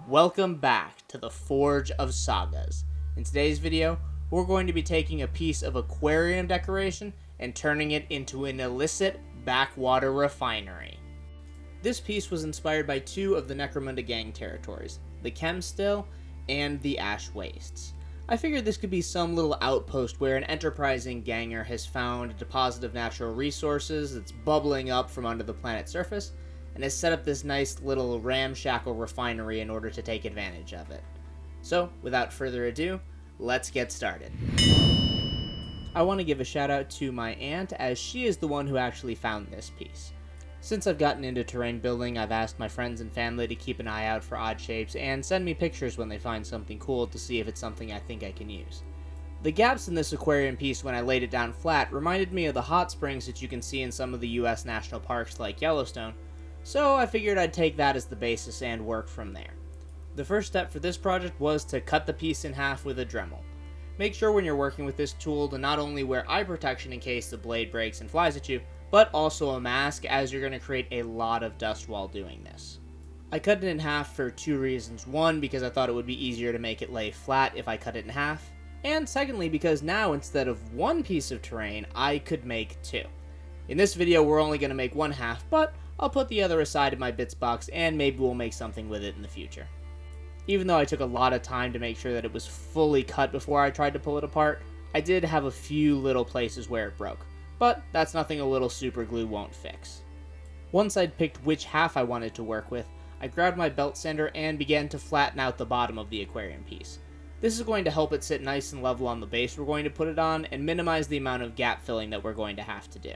Welcome back to the Forge of Sagas. In today's video, we're going to be taking a piece of aquarium decoration and turning it into an illicit backwater refinery. This piece was inspired by two of the Necromunda gang territories, the Chem Still and the Ash Wastes. I figured this could be some little outpost where an enterprising ganger has found a deposit of natural resources that's bubbling up from under the planet's surface, and has set up this nice little ramshackle refinery in order to take advantage of it. So, without further ado, let's get started. I want to give a shout out to my aunt, as she is the one who actually found this piece. Since I've gotten into terrain building, I've asked my friends and family to keep an eye out for odd shapes and send me pictures when they find something cool to see if it's something I think I can use. The gaps in this aquarium piece when I laid it down flat reminded me of the hot springs that you can see in some of the US national parks like Yellowstone, so I figured I'd take that as the basis and work from there. The first step for this project was to cut the piece in half with a Dremel. Make sure when you're working with this tool to not only wear eye protection in case the blade breaks and flies at you, but also a mask, as you're going to create a lot of dust while doing this. I cut it in half for two reasons. One, because I thought it would be easier to make it lay flat if I cut it in half, and secondly, because now instead of one piece of terrain, I could make two. In this video, we're only going to make one half, but I'll put the other aside in my bits box, and maybe we'll make something with it in the future. Even though I took a lot of time to make sure that it was fully cut before I tried to pull it apart, I did have a few little places where it broke, but that's nothing a little super glue won't fix. Once I'd picked which half I wanted to work with, I grabbed my belt sander and began to flatten out the bottom of the aquarium piece. This is going to help it sit nice and level on the base we're going to put it on, and minimize the amount of gap filling that we're going to have to do.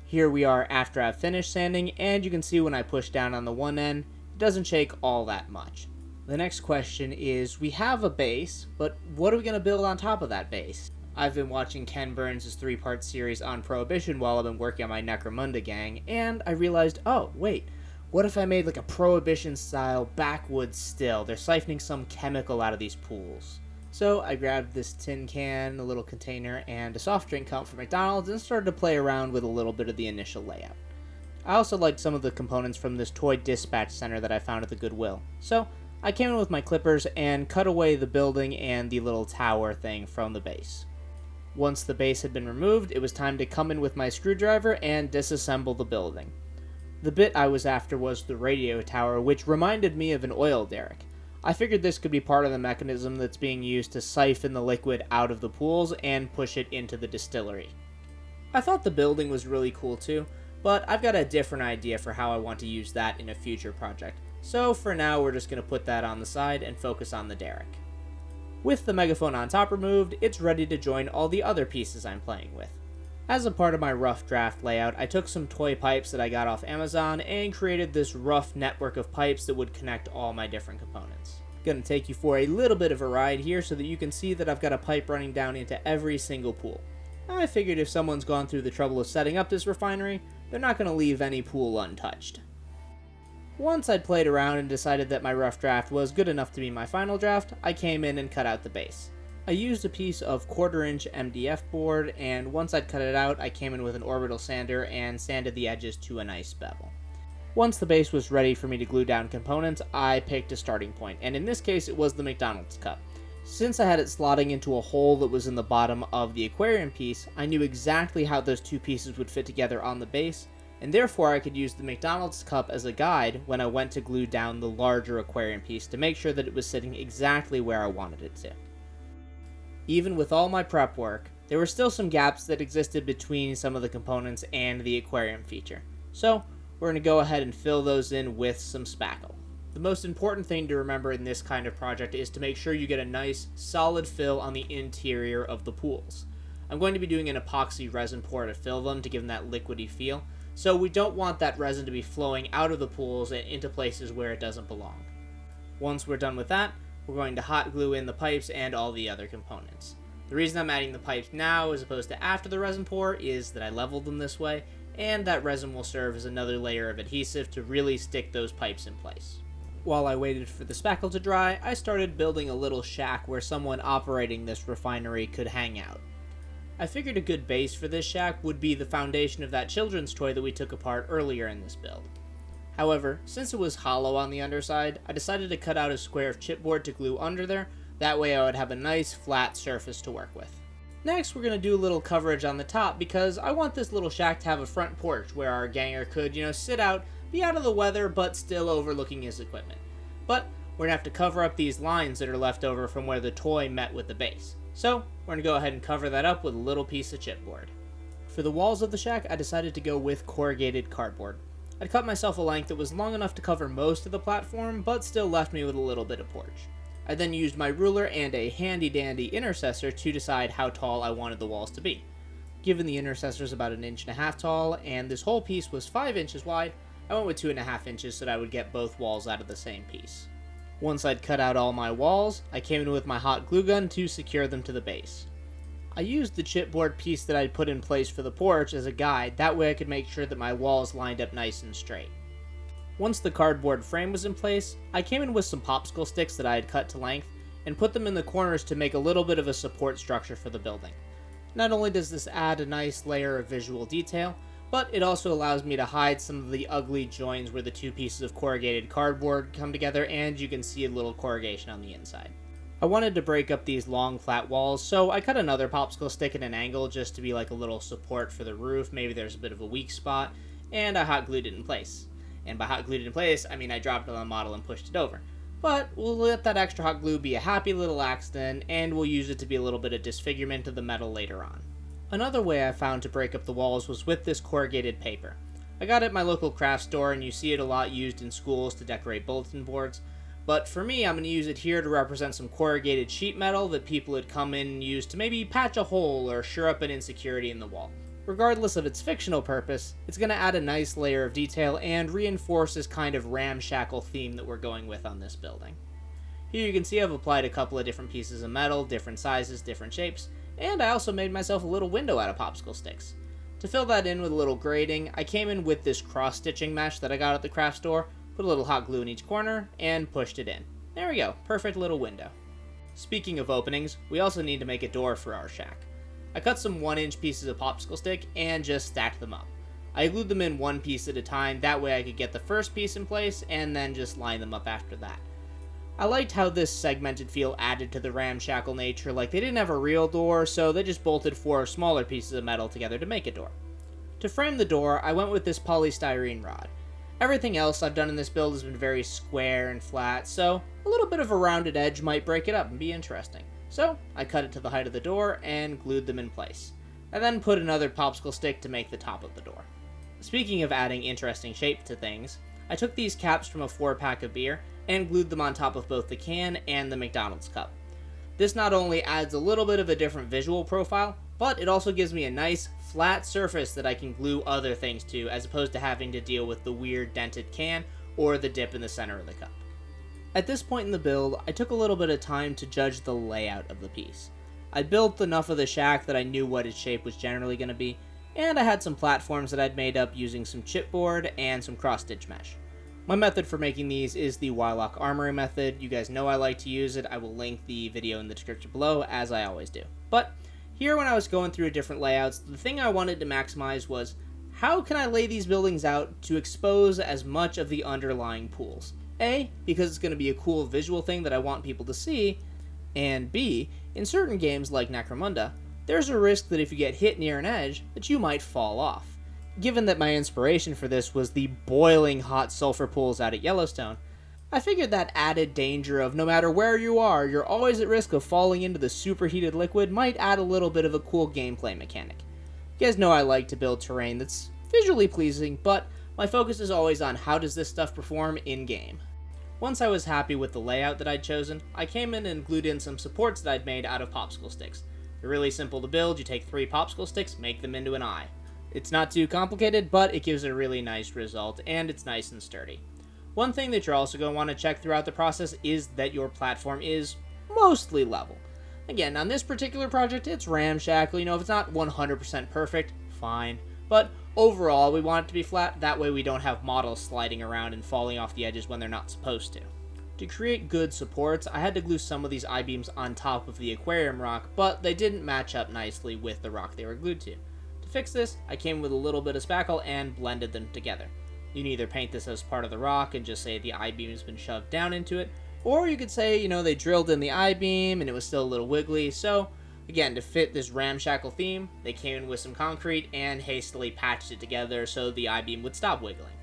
Here we are after I've finished sanding, and you can see when I push down on the one end, it doesn't shake all that much. The next question is, we have a base, but what are we going to build on top of that base? I've been watching Ken Burns' 3-part series on Prohibition while I've been working on my Necromunda gang, and I realized, oh, wait, what if I made like a Prohibition-style backwoods still? They're siphoning some chemical out of these pools. So I grabbed this tin can, a little container, and a soft drink cup from McDonald's and started to play around with a little bit of the initial layout. I also liked some of the components from this toy dispatch center that I found at the Goodwill. So I came in with my clippers and cut away the building and the little tower thing from the base. Once the base had been removed, it was time to come in with my screwdriver and disassemble the building. The bit I was after was the radio tower, which reminded me of an oil derrick. I figured this could be part of the mechanism that's being used to siphon the liquid out of the pools and push it into the distillery. I thought the building was really cool too, but I've got a different idea for how I want to use that in a future project, so for now we're just going to put that on the side and focus on the derrick. With the megaphone on top removed, it's ready to join all the other pieces I'm playing with. As a part of my rough draft layout, I took some toy pipes that I got off Amazon and created this rough network of pipes that would connect all my different components. Gonna take you for a little bit of a ride here so that you can see that I've got a pipe running down into every single pool. I figured if someone's gone through the trouble of setting up this refinery, they're not gonna leave any pool untouched. Once I'd played around and decided that my rough draft was good enough to be my final draft, I came in and cut out the base. I used a piece of 1/4-inch MDF board, and once I'd cut it out, I came in with an orbital sander and sanded the edges to a nice bevel. Once the base was ready for me to glue down components, I picked a starting point, and in this case it was the McDonald's cup. Since I had it slotting into a hole that was in the bottom of the aquarium piece, I knew exactly how those two pieces would fit together on the base, and therefore I could use the McDonald's cup as a guide when I went to glue down the larger aquarium piece to make sure that it was sitting exactly where I wanted it to. Even with all my prep work, there were still some gaps that existed between some of the components and the aquarium feature. So we're going to go ahead and fill those in with some spackle. The most important thing to remember in this kind of project is to make sure you get a nice, solid fill on the interior of the pools. I'm going to be doing an epoxy resin pour to fill them to give them that liquidy feel, so we don't want that resin to be flowing out of the pools and into places where it doesn't belong. Once we're done with that, we're going to hot glue in the pipes and all the other components. The reason I'm adding the pipes now as opposed to after the resin pour is that I leveled them this way, and that resin will serve as another layer of adhesive to really stick those pipes in place. While I waited for the spackle to dry, I started building a little shack where someone operating this refinery could hang out. I figured a good base for this shack would be the foundation of that children's toy that we took apart earlier in this build. However, since it was hollow on the underside, I decided to cut out a square of chipboard to glue under there, that way I would have a nice flat surface to work with. Next, we're going to do a little coverage on the top because I want this little shack to have a front porch where our ganger could, sit out, be out of the weather, but still overlooking his equipment. But we're going to have to cover up these lines that are left over from where the toy met with the base. So, we're going to go ahead and cover that up with a little piece of chipboard. For the walls of the shack, I decided to go with corrugated cardboard. I'd cut myself a length that was long enough to cover most of the platform, but still left me with a little bit of porch. I then used my ruler and a handy-dandy intercessor to decide how tall I wanted the walls to be. Given the intercessor is about 1.5 inches tall, and this whole piece was 5 inches wide, I went with 2.5 inches so that I would get both walls out of the same piece. Once I'd cut out all my walls, I came in with my hot glue gun to secure them to the base. I used the chipboard piece that I'd put in place for the porch as a guide, that way I could make sure that my walls lined up nice and straight. Once the cardboard frame was in place, I came in with some popsicle sticks that I had cut to length and put them in the corners to make a little bit of a support structure for the building. Not only does this add a nice layer of visual detail, but it also allows me to hide some of the ugly joins where the two pieces of corrugated cardboard come together and you can see a little corrugation on the inside. I wanted to break up these long flat walls, so I cut another popsicle stick at an angle just to be like a little support for the roof. Maybe there's a bit of a weak spot, and I hot glued it in place. And by hot glued it in place, I mean I dropped it on the model and pushed it over. But we'll let that extra hot glue be a happy little accident, and we'll use it to be a little bit of disfigurement of the metal later on. Another way I found to break up the walls was with this corrugated paper. I got it at my local craft store, and you see it a lot used in schools to decorate bulletin boards. But for me, I'm going to use it here to represent some corrugated sheet metal that people had come in and used to maybe patch a hole or shore up an insecurity in the wall. Regardless of its fictional purpose, it's going to add a nice layer of detail and reinforce this kind of ramshackle theme that we're going with on this building. Here you can see I've applied a couple of different pieces of metal, different sizes, different shapes, and I also made myself a little window out of popsicle sticks. To fill that in with a little grating, I came in with this cross-stitching mesh that I got at the craft store, put a little hot glue in each corner, and pushed it in. There we go, perfect little window. Speaking of openings, we also need to make a door for our shack. I cut some 1-inch pieces of popsicle stick and just stacked them up. I glued them in one piece at a time, that way I could get the first piece in place and then just line them up after that. I liked how this segmented feel added to the ramshackle nature, like they didn't have a real door, so they just bolted 4 smaller pieces of metal together to make a door. To frame the door, I went with this polystyrene rod. Everything else I've done in this build has been very square and flat, so a little bit of a rounded edge might break it up and be interesting. So I cut it to the height of the door and glued them in place. I then put another popsicle stick to make the top of the door. Speaking of adding interesting shape to things, I took these caps from a 4-pack of beer and glued them on top of both the can and the McDonald's cup. This not only adds a little bit of a different visual profile, but it also gives me a nice, flat surface that I can glue other things to, as opposed to having to deal with the weird dented can or the dip in the center of the cup. At this point in the build, I took a little bit of time to judge the layout of the piece. I built enough of the shack that I knew what its shape was generally going to be, and I had some platforms that I'd made up using some chipboard and some cross-stitch mesh. My method for making these is the Wyloch Armory method. You guys know I like to use it. I will link the video in the description below, as I always do. But here, when I was going through different layouts, the thing I wanted to maximize was, how can I lay these buildings out to expose as much of the underlying pools? A, because it's going to be a cool visual thing that I want people to see, and B, in certain games like Necromunda, there's a risk that if you get hit near an edge, that you might fall off. Given that my inspiration for this was the boiling hot sulfur pools out at Yellowstone, I figured that added danger of no matter where you are, you're always at risk of falling into the superheated liquid might add a little bit of a cool gameplay mechanic. You guys know I like to build terrain that's visually pleasing, but my focus is always on how does this stuff perform in-game. Once I was happy with the layout that I'd chosen, I came in and glued in some supports that I'd made out of popsicle sticks. They're really simple to build. You take 3 popsicle sticks, make them into an eye. It's not too complicated, but it gives a really nice result, and it's nice and sturdy. One thing that you're also going to want to check throughout the process is that your platform is mostly level. Again, on this particular project, it's ramshackle. If it's not 100% perfect, fine. But overall, we want it to be flat. That way we don't have models sliding around and falling off the edges when they're not supposed to. To create good supports, I had to glue some of these I-beams on top of the aquarium rock, but they didn't match up nicely with the rock they were glued to. To fix this, I came with a little bit of spackle and blended them together. You can either paint this as part of the rock and just say the I-beam has been shoved down into it, or you could say, you know, they drilled in the I-beam and it was still a little wiggly. So again, to fit this ramshackle theme, they came in with some concrete and hastily patched it together so the I-beam would stop wiggling.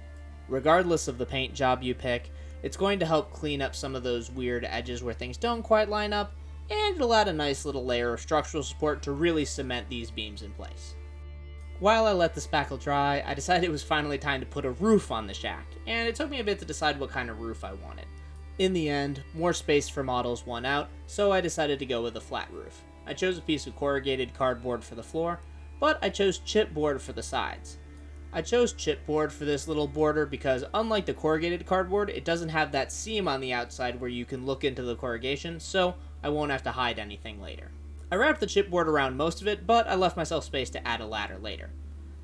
Regardless of the paint job you pick, it's going to help clean up some of those weird edges where things don't quite line up, and it'll add a nice little layer of structural support to really cement these beams in place. While I let the spackle dry, I decided it was finally time to put a roof on the shack, and it took me a bit to decide what kind of roof I wanted. In the end, more space for models won out, so I decided to go with a flat roof. I chose a piece of corrugated cardboard for the floor, but I chose chipboard for the sides. I chose chipboard for this little border because unlike the corrugated cardboard, it doesn't have that seam on the outside where you can look into the corrugation, so I won't have to hide anything later. I wrapped the chipboard around most of it, but I left myself space to add a ladder later.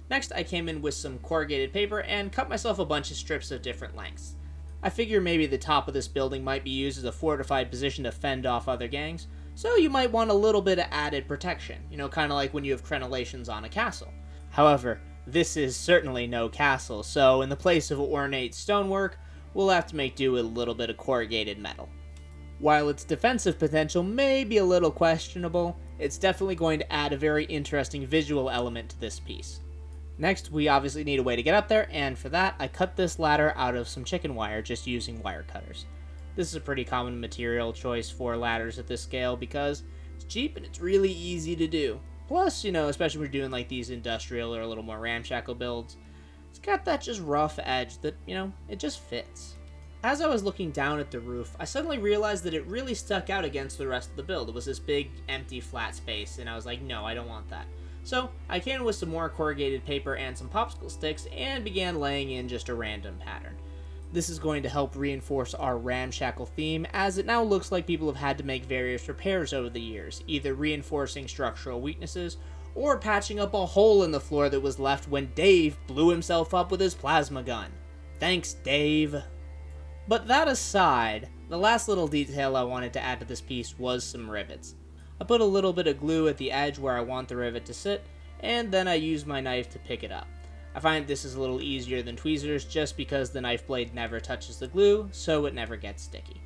Next, I came in with some corrugated paper and cut myself a bunch of strips of different lengths. I figure maybe the top of this building might be used as a fortified position to fend off other gangs, so you might want a little bit of added protection, you know, kind of like when you have crenellations on a castle. However, this is certainly no castle, so in the place of ornate stonework, we'll have to make do with a little bit of corrugated metal. While its defensive potential may be a little questionable, it's definitely going to add a very interesting visual element to this piece. Next, we obviously need a way to get up there, and for that, I cut this ladder out of some chicken wire just using wire cutters. This is a pretty common material choice for ladders at this scale because it's cheap and it's really easy to do. Plus, you know, especially when you're doing like these industrial or a little more ramshackle builds, it's got that just rough edge that, you know, it just fits. As I was looking down at the roof, I suddenly realized that it really stuck out against the rest of the build. It was this big, empty, flat space, and I was like, no, I don't want that. So I came in with some more corrugated paper and some popsicle sticks and began laying in just a random pattern. This is going to help reinforce our ramshackle theme, as it now looks like people have had to make various repairs over the years, either reinforcing structural weaknesses or patching up a hole in the floor that was left when Dave blew himself up with his plasma gun. Thanks, Dave. But that aside, the last little detail I wanted to add to this piece was some rivets. I put a little bit of glue at the edge where I want the rivet to sit, and then I use my knife to pick it up. I find this is a little easier than tweezers just because the knife blade never touches the glue, so it never gets sticky.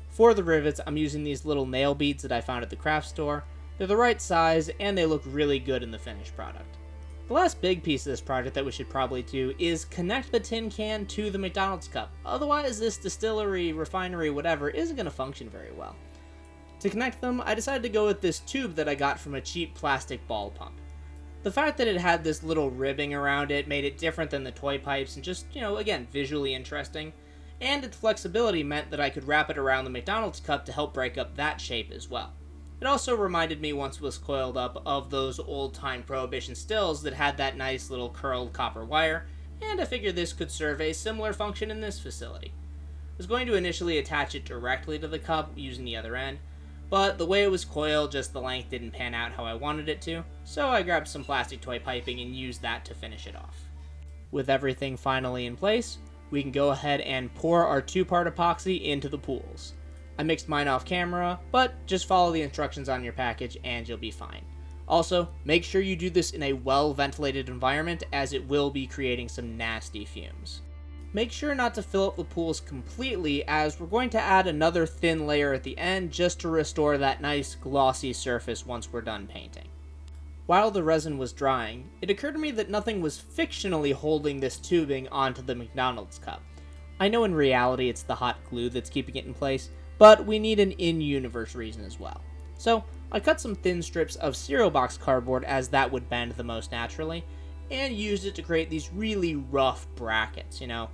For the rivets, I'm using these little nail beads that I found at the craft store. They're the right size, and they look really good in the finished product. The last big piece of this project that we should probably do is connect the tin can to the McDonald's cup. Otherwise, this distillery, refinery, whatever, isn't going to function very well. To connect them, I decided to go with this tube that I got from a cheap plastic ball pump. The fact that it had this little ribbing around it made it different than the toy pipes and just, you know, again, visually interesting. And its flexibility meant that I could wrap it around the McDonald's cup to help break up that shape as well. It also reminded me, once it was coiled up, of those old-time Prohibition stills that had that nice little curled copper wire, and I figured this could serve a similar function in this facility. I was going to initially attach it directly to the cup using the other end, but the way it was coiled, just the length didn't pan out how I wanted it to, so I grabbed some plastic toy piping and used that to finish it off. With everything finally in place, we can go ahead and pour our 2-part epoxy into the pools. I mixed mine off camera, but just follow the instructions on your package and you'll be fine. Also, make sure you do this in a well-ventilated environment, as it will be creating some nasty fumes. Make sure not to fill up the pools completely, as we're going to add another thin layer at the end just to restore that nice glossy surface once we're done painting. While the resin was drying, it occurred to me that nothing was fictionally holding this tubing onto the McDonald's cup. I know in reality it's the hot glue that's keeping it in place, but we need an in-universe reason as well. So I cut some thin strips of cereal box cardboard, as that would bend the most naturally, and used it to create these really rough brackets, you know.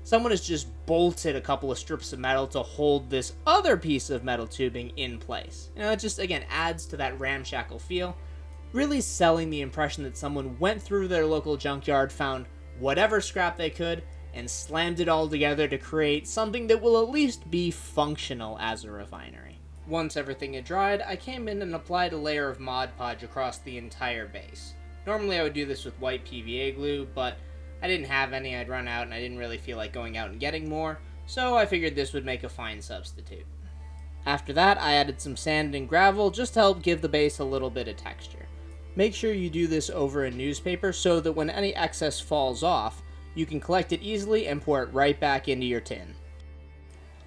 Someone has just bolted a couple of strips of metal to hold this other piece of metal tubing in place. You know, it just, again, adds to that ramshackle feel, really selling the impression that someone went through their local junkyard, found whatever scrap they could, and slammed it all together to create something that will at least be functional as a refinery. Once everything had dried, I came in and applied a layer of Mod Podge across the entire base. Normally I would do this with white PVA glue, but I didn't have any, I'd run out, and I didn't really feel like going out and getting more, so I figured this would make a fine substitute. After that, I added some sand and gravel just to help give the base a little bit of texture. Make sure you do this over a newspaper so that when any excess falls off, You can collect it easily and pour it right back into your tin.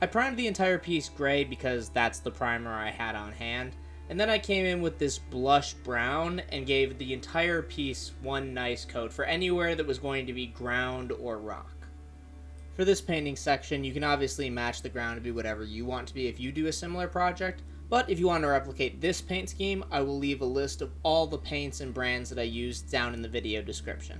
I primed the entire piece gray because that's the primer I had on hand, and then I came in with this blush brown and gave the entire piece one nice coat for anywhere that was going to be ground or rock. For this painting section, you can obviously match the ground to be whatever you want to be if you do a similar project, but if you want to replicate this paint scheme, I will leave a list of all the paints and brands that I used down in the video description.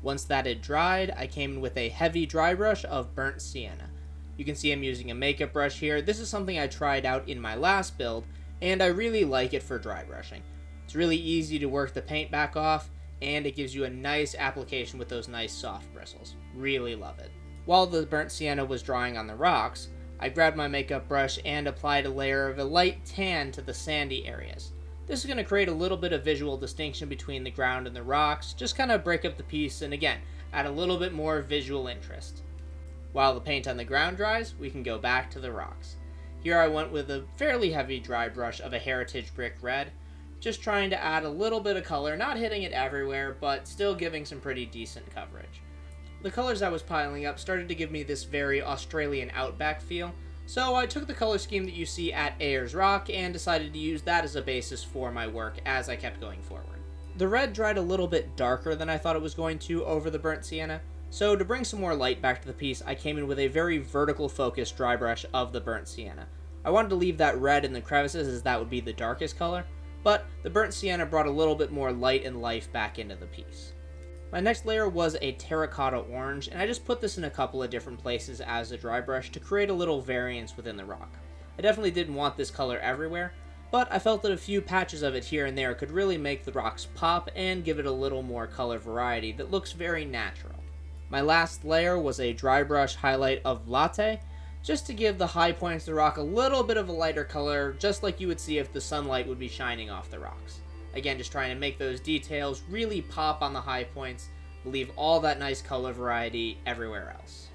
Once that had dried, I came in with a heavy dry brush of burnt sienna. You can see I'm using a makeup brush here. This is something I tried out in my last build, and I really like it for dry brushing. It's really easy to work the paint back off, and it gives you a nice application with those nice soft bristles. Really love it. While the burnt sienna was drying on the rocks, I grabbed my makeup brush and applied a layer of a light tan to the sandy areas. This is going to create a little bit of visual distinction between the ground and the rocks, just kind of break up the piece and again, add a little bit more visual interest. While the paint on the ground dries, we can go back to the rocks. Here I went with a fairly heavy dry brush of a heritage brick red, just trying to add a little bit of color, not hitting it everywhere, but still giving some pretty decent coverage. The colors I was piling up started to give me this very Australian outback feel, so I took the color scheme that you see at Ayers Rock and decided to use that as a basis for my work as I kept going forward. The red dried a little bit darker than I thought it was going to over the burnt sienna, so to bring some more light back to the piece, I came in with a very vertical focused dry brush of the burnt sienna. I wanted to leave that red in the crevices as that would be the darkest color, but the burnt sienna brought a little bit more light and life back into the piece. My next layer was a terracotta orange, and I just put this in a couple of different places as a dry brush to create a little variance within the rock. I definitely didn't want this color everywhere, but I felt that a few patches of it here and there could really make the rocks pop and give it a little more color variety that looks very natural. My last layer was a dry brush highlight of Latte, just to give the high points of the rock a little bit of a lighter color, just like you would see if the sunlight would be shining off the rocks. Again, just trying to make those details really pop on the high points, leave all that nice color variety everywhere else.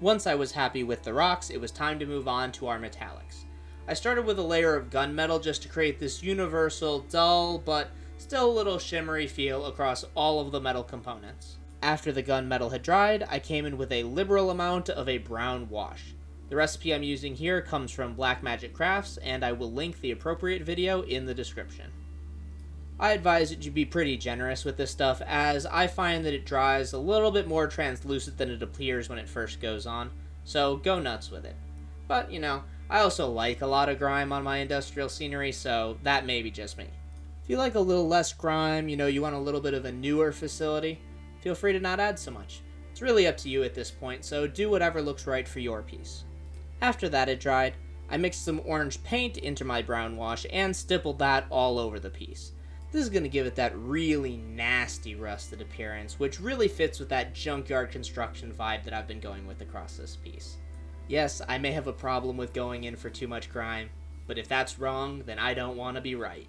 Once I was happy with the rocks, it was time to move on to our metallics. I started with a layer of gunmetal just to create this universal, dull, but still a little shimmery feel across all of the metal components. After the gunmetal had dried, I came in with a liberal amount of a brown wash. The recipe I'm using here comes from Black Magic Crafts, and I will link the appropriate video in the description. I advise that you be pretty generous with this stuff, as I find that it dries a little bit more translucent than it appears when it first goes on, so go nuts with it. But, you know, I also like a lot of grime on my industrial scenery, so that may be just me. If you like a little less grime, you want a little bit of a newer facility, feel free to not add so much. It's really up to you at this point, so do whatever looks right for your piece. After that had dried, I mixed some orange paint into my brown wash and stippled that all over the piece. This is going to give it that really nasty rusted appearance, which really fits with that junkyard construction vibe that I've been going with across this piece. Yes, I may have a problem with going in for too much grime, but if that's wrong, then I don't want to be right.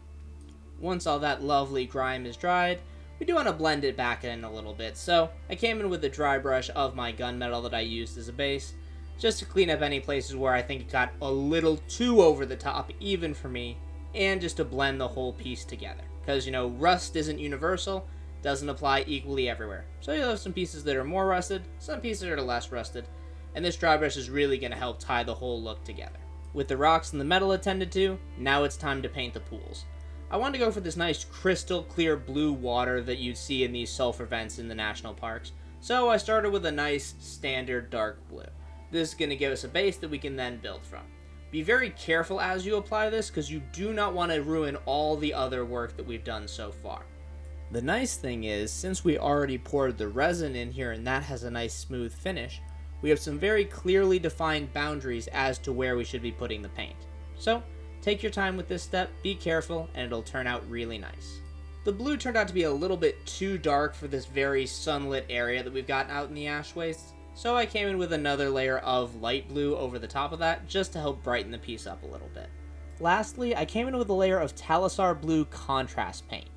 Once all that lovely grime is dried, we do want to blend it back in a little bit, so I came in with a dry brush of my gunmetal that I used as a base, just to clean up any places where I think it got a little too over the top, even for me, and just to blend the whole piece together. Because, rust isn't universal, doesn't apply equally everywhere. So you'll have some pieces that are more rusted, some pieces that are less rusted, and this dry brush is really going to help tie the whole look together. With the rocks and the metal attended to, now it's time to paint the pools. I wanted to go for this nice crystal clear blue water that you'd see in these sulfur vents in the national parks, so I started with a nice standard dark blue. This is going to give us a base that we can then build from. Be very careful as you apply this, because you do not want to ruin all the other work that we've done so far. The nice thing is, since we already poured the resin in here and that has a nice smooth finish, we have some very clearly defined boundaries as to where we should be putting the paint. So, take your time with this step, be careful, and it'll turn out really nice. The blue turned out to be a little bit too dark for this very sunlit area that we've got out in the ash wastes, so I came in with another layer of light blue over the top of that, just to help brighten the piece up a little bit. Lastly, I came in with a layer of Talisar Blue contrast paint.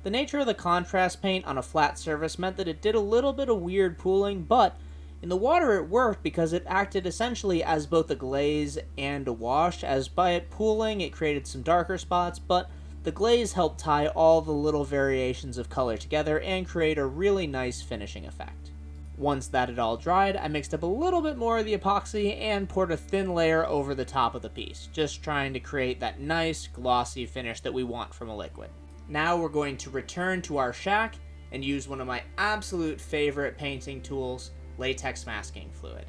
The nature of the contrast paint on a flat surface meant that it did a little bit of weird pooling, but in the water it worked because it acted essentially as both a glaze and a wash, as by it pooling it created some darker spots, but the glaze helped tie all the little variations of color together and create a really nice finishing effect. Once that had all dried, I mixed up a little bit more of the epoxy and poured a thin layer over the top of the piece, just trying to create that nice glossy finish that we want from a liquid. Now we're going to return to our shack and use one of my absolute favorite painting tools, latex masking fluid.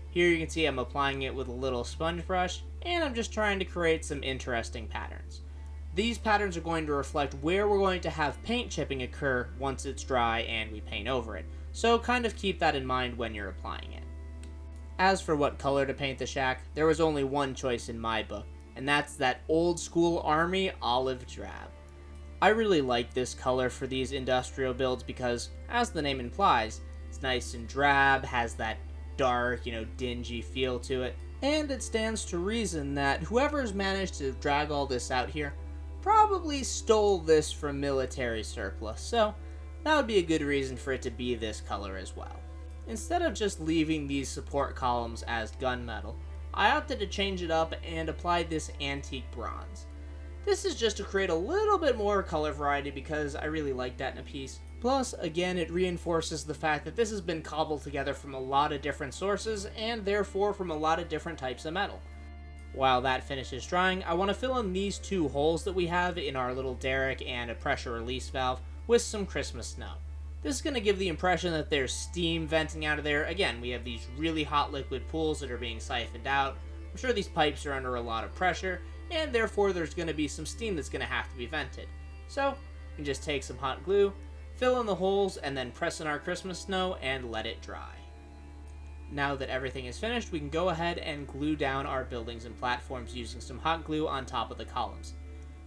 Here you can see I'm applying it with a little sponge brush, and I'm just trying to create some interesting patterns. These patterns are going to reflect where we're going to have paint chipping occur once it's dry and we paint over it, so kind of keep that in mind when you're applying it. As for what color to paint the shack, there was only one choice in my book, and that's that old school Army olive drab. I really like this color for these industrial builds because, as the name implies, it's nice and drab, has that dark, dingy feel to it, and it stands to reason that whoever's managed to drag all this out here probably stole this from military surplus, so that would be a good reason for it to be this color as well. Instead of just leaving these support columns as gunmetal, I opted to change it up and applied this antique bronze. This is just to create a little bit more color variety because I really like that in a piece. Plus, again, it reinforces the fact that this has been cobbled together from a lot of different sources and therefore from a lot of different types of metal. While that finishes drying, I want to fill in these two holes that we have in our little derrick and a pressure release valve with some Christmas snow. This is going to give the impression that there's steam venting out of there. Again, we have these really hot liquid pools that are being siphoned out. I'm sure these pipes are under a lot of pressure, and therefore there's going to be some steam that's going to have to be vented. So, you can just take some hot glue, fill in the holes, and then press in our Christmas snow and let it dry. Now that everything is finished, we can go ahead and glue down our buildings and platforms using some hot glue on top of the columns.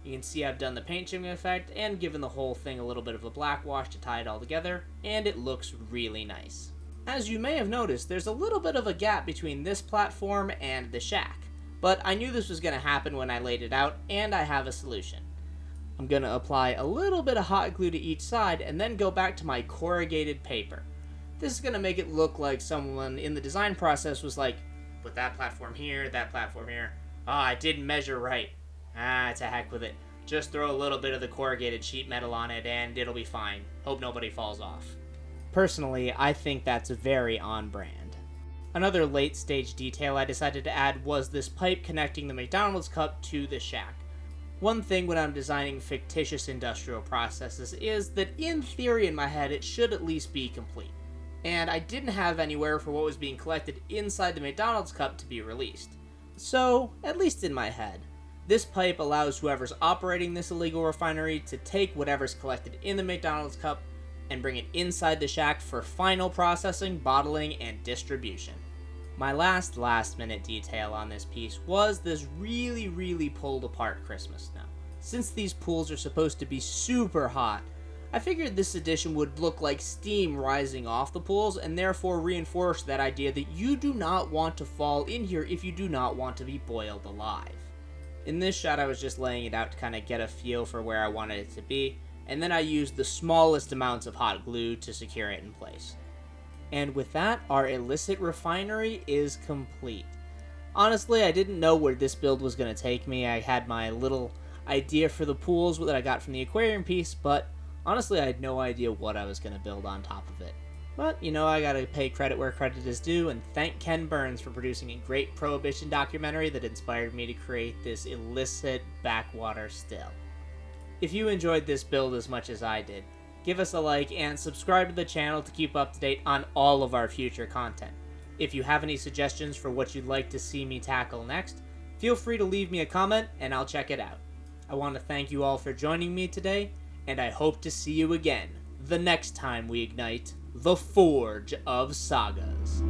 You can see I've done the paint chipping effect and given the whole thing a little bit of a black wash to tie it all together, and it looks really nice. As you may have noticed, there's a little bit of a gap between this platform and the shack, but I knew this was going to happen when I laid it out, and I have a solution. I'm going to apply a little bit of hot glue to each side and then go back to my corrugated paper. This is going to make it look like someone in the design process was like, put that platform here, I didn't measure right. To heck with it. Just throw a little bit of the corrugated sheet metal on it and it'll be fine. Hope nobody falls off. Personally, I think that's very on brand. Another late stage detail I decided to add was this pipe connecting the McDonald's cup to the shack. One thing when I'm designing fictitious industrial processes is that in theory in my head it should at least be complete. And I didn't have anywhere for what was being collected inside the McDonald's cup to be released. So, at least in my head, this pipe allows whoever's operating this illegal refinery to take whatever's collected in the McDonald's cup and bring it inside the shack for final processing, bottling, and distribution. My last minute detail on this piece was this really pulled apart Christmas snow. Since these pools are supposed to be super hot, I figured this addition would look like steam rising off the pools and therefore reinforce that idea that you do not want to fall in here if you do not want to be boiled alive. In this shot I was just laying it out to kind of get a feel for where I wanted it to be, and then I used the smallest amounts of hot glue to secure it in place. And with that, our illicit refinery is complete. Honestly, I didn't know where this build was going to take me. I had my little idea for the pools that I got from the aquarium piece, but honestly, I had no idea what I was going to build on top of it. But, I gotta pay credit where credit is due, and thank Ken Burns for producing a great Prohibition documentary that inspired me to create this illicit backwater still. If you enjoyed this build as much as I did, give us a like and subscribe to the channel to keep up to date on all of our future content. If you have any suggestions for what you'd like to see me tackle next, feel free to leave me a comment and I'll check it out. I want to thank you all for joining me today, and I hope to see you again the next time we ignite the Forge of Sagas.